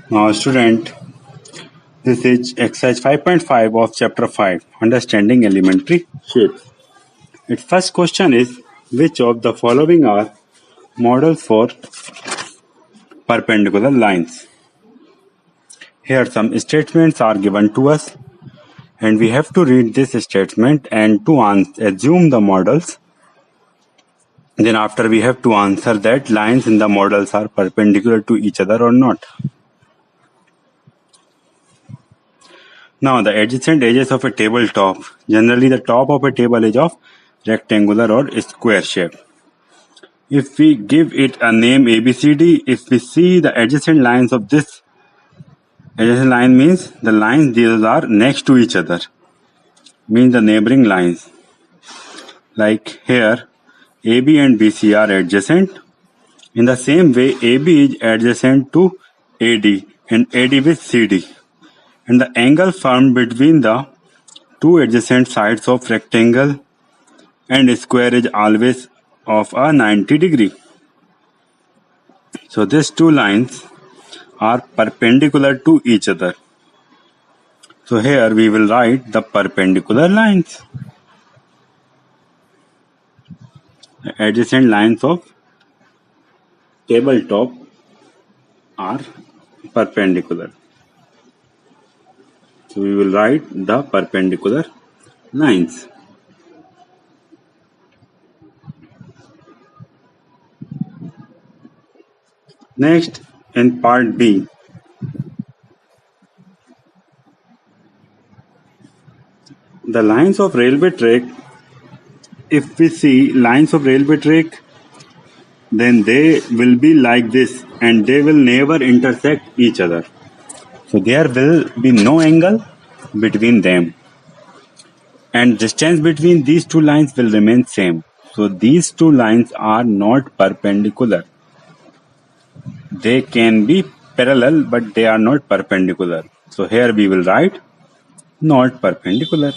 Now, student, this is exercise 5.5 of chapter 5, Understanding Elementary Shapes. Its first question is, which of the following are models for perpendicular lines? Here some statements are given to us and we have to read this statement and to assume the models. Then after we have to answer that lines in the models are perpendicular to each other or not. Now the adjacent edges of a tabletop. Generally the top of a table is of rectangular or square shape. If we give it a name ABCD, if we see the adjacent lines of this, adjacent line means the lines these are next to each other, means the neighboring lines. Like here, AB and BC are adjacent. In the same way, AB is adjacent to AD and AD with CD. And the angle formed between the two adjacent sides of rectangle and square is always of a 90 degree. So these two lines are perpendicular to each other. So here we will write the perpendicular lines. The adjacent lines of tabletop are perpendicular. So we will write the perpendicular lines. Next, in part B, the lines of railway track. If we see lines of railway track, then they will be like this and they will never intersect each other. So there will be no angle between them. And distance between these two lines will remain same. So these two lines are not perpendicular. They can be parallel, but they are not perpendicular. So here we will write not perpendicular.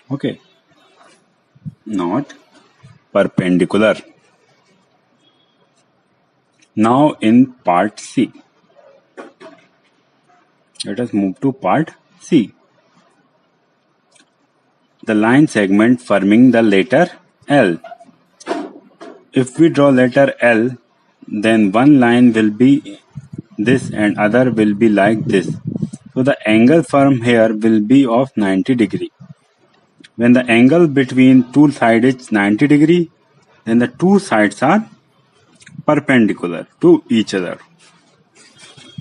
Okay. Not perpendicular. Now in part C. Let us move to part C. The line segment forming the letter L. If we draw letter L, then one line will be this and other will be like this. So the angle formed here will be of 90 degree. When the angle between two sides is 90 degree, then the two sides are perpendicular to each other.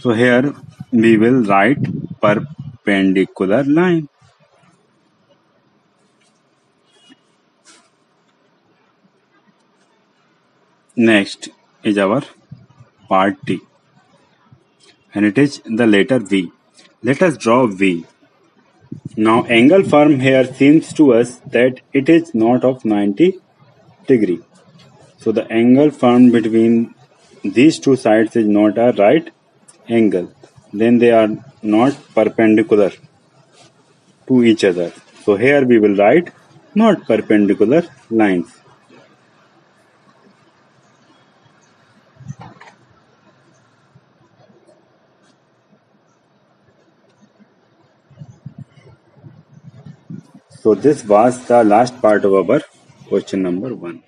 So here we will write perpendicular line. Next is our part D, and it is the letter V. Let us draw V. Now angle formed here seems to us that it is not of 90 degree. So the angle formed between these two sides is not a right angle. Then they are not perpendicular to each other. So here we will write not perpendicular lines. So this was the last part of our question number 1.